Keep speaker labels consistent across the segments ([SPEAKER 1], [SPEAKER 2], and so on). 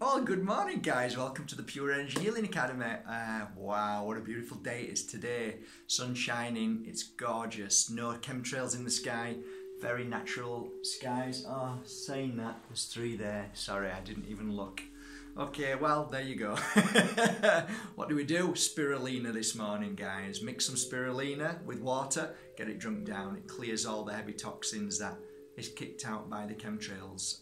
[SPEAKER 1] Oh, good morning, guys. Welcome to the Pure Energy Healing Academy. Wow, what a beautiful day it is today. Sun shining, it's gorgeous. No chemtrails in the sky, very natural skies. Oh, saying that, there's three there. Sorry, I didn't even look. Okay, well, there you go. What do? Spirulina this morning, guys. Mix some spirulina with water, get it drunk down. It clears all the heavy toxins that is kicked out by the chemtrails.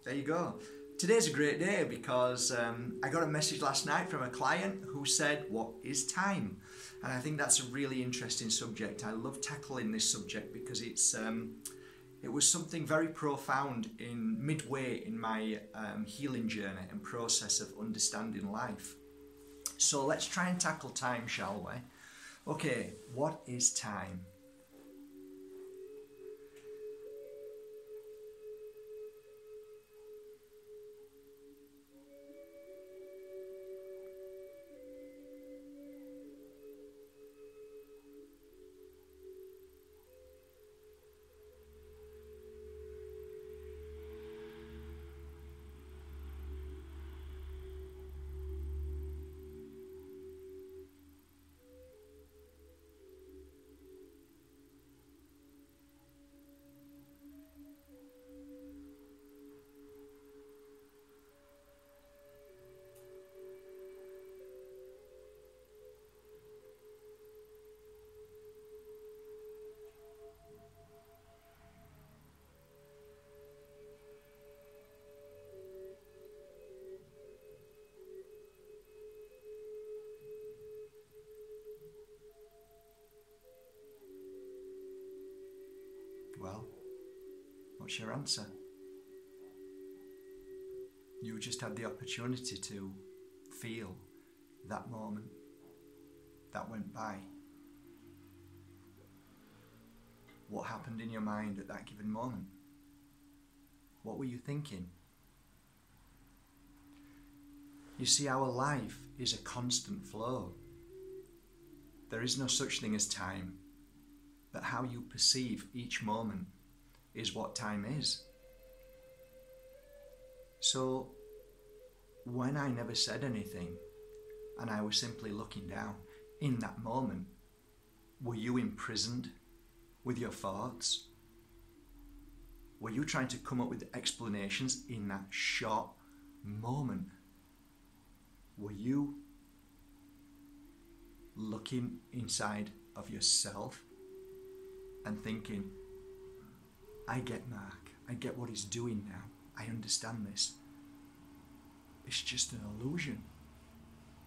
[SPEAKER 1] There you go. Today's a great day because I got a message last night from a client who said, what is time? And I think that's a really interesting subject. I love tackling this subject because it was something very profound in midway in my healing journey and process of understanding life. So let's try and tackle time, shall we? Okay, what is time? Well, what's your answer? You just had the opportunity to feel that moment that went by. What happened in your mind at that given moment? What were you thinking? You see, our life is a constant flow. There is no such thing as time. But how you perceive each moment is what time is. So when I never said anything and I was simply looking down, in that moment, were you imprisoned with your thoughts? Were you trying to come up with explanations in that short moment? Were you looking inside of yourself and thinking, I get Mark, I get what he's doing now, I understand this. It's just an illusion.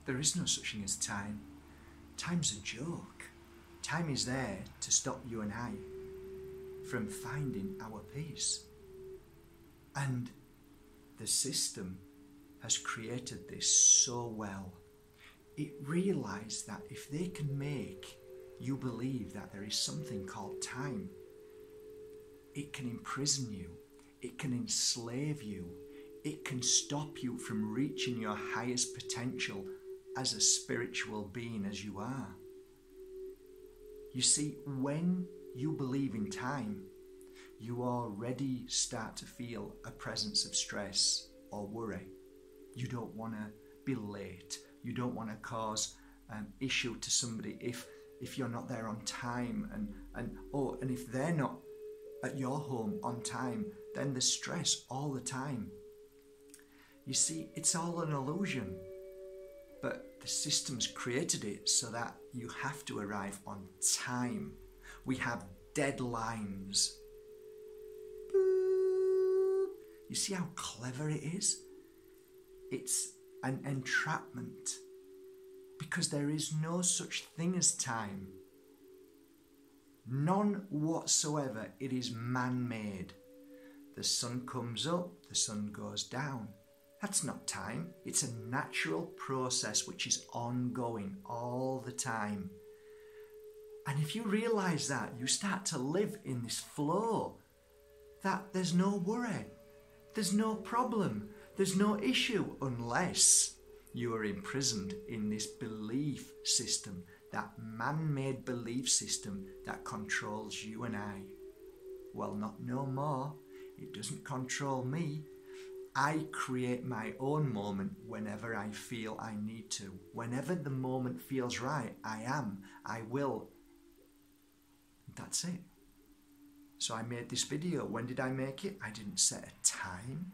[SPEAKER 1] There is no such thing as time. Time's a joke. Time is there to stop you and I from finding our peace. And the system has created this so well. It realised that if they can make you believe that there is something called time, it can imprison you, it can enslave you, it can stop you from reaching your highest potential as a spiritual being as you are. You see, when you believe in time, you already start to feel a presence of stress or worry. You don't want to be late, you don't want to cause an issue to somebody if you're not there on time, and if they're not at your home on time, then there's stress all the time. You see, it's all an illusion, but the system's created it so that you have to arrive on time. We have deadlines. Boop. You see how clever it is? It's an entrapment. Because there is no such thing as time. None whatsoever. It is man-made. The sun comes up, the sun goes down. That's not time. It's a natural process which is ongoing all the time. And if you realise that, you start to live in this flow. That there's no worry. There's no problem. There's no issue unless you are imprisoned in this belief system, that man-made belief system that controls you and I. Well, not no more. It doesn't control me. I create my own moment whenever I feel I need to. Whenever the moment feels right, I will. That's it. So I made this video. When did I make it? I didn't set a time.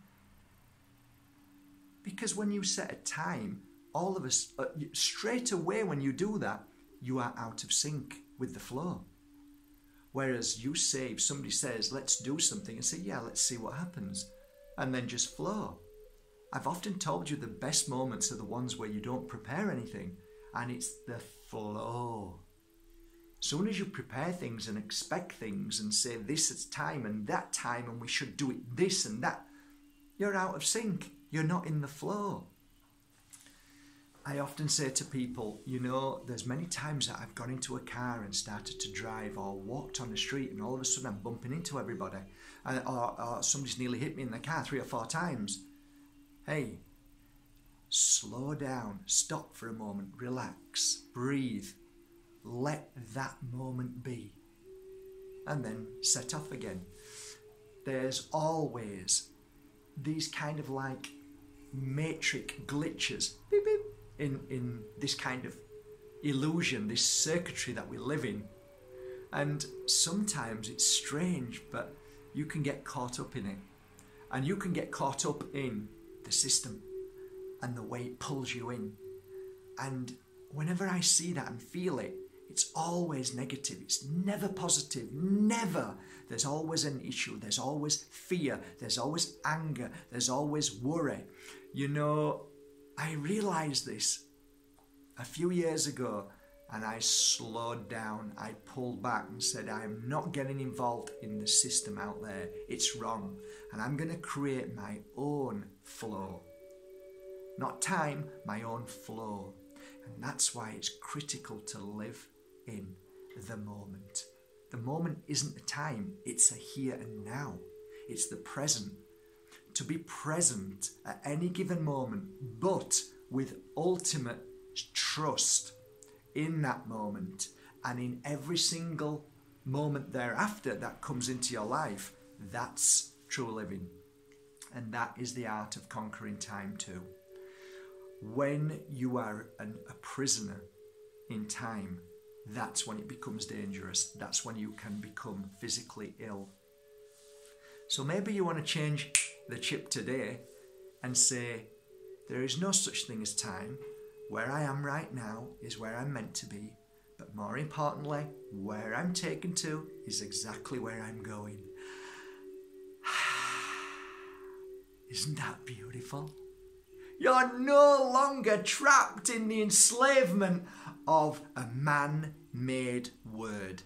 [SPEAKER 1] Because when you set a time, all of us, straight away when you do that, you are out of sync with the flow. Whereas you say, if somebody says, let's do something, and say, yeah, let's see what happens, and then just flow. I've often told you the best moments are the ones where you don't prepare anything, and it's the flow. Soon as you prepare things and expect things and say this is time and that time and we should do it this and that, you're out of sync. You're not in the flow. I often say to people, you know, there's many times that I've gone into a car and started to drive or walked on the street and all of a sudden I'm bumping into everybody or somebody's nearly hit me in the car 3 or 4 times. Hey, slow down, stop for a moment, relax, breathe, let that moment be, and then set off again. There's always these kind of like matrix glitches beep, beep, in this kind of illusion, this circuitry that we live in. And sometimes it's strange, but you can get caught up in it. And you can get caught up in the system and the way it pulls you in. And whenever I see that and feel it, it's always negative. It's never positive. Never. There's always an issue. There's always fear. There's always anger. There's always worry. You know, I realized this a few years ago and I slowed down. I pulled back and said, I'm not getting involved in the system out there. It's wrong. And I'm going to create my own flow. Not time, my own flow. And that's why it's critical to live in the moment. The moment isn't the time, it's a here and now. It's the present. To be present at any given moment, but with ultimate trust in that moment and in every single moment thereafter that comes into your life. That's true living. And that is the art of conquering time too. When you are a prisoner in time, that's when it becomes dangerous. That's when you can become physically ill. So maybe you want to change the chip today and say, there is no such thing as time. Where I am right now is where I'm meant to be. But more importantly, where I'm taken to is exactly where I'm going. Isn't that beautiful? You're no longer trapped in the enslavement of a man-made word.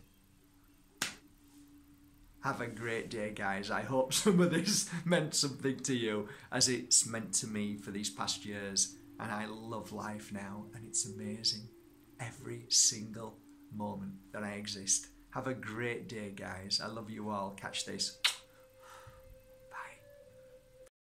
[SPEAKER 1] Have a great day, guys. I hope some of this meant something to you as it's meant to me for these past years. And I love life now, and it's amazing. Every single moment that I exist. Have a great day, guys. I love you all. Catch this.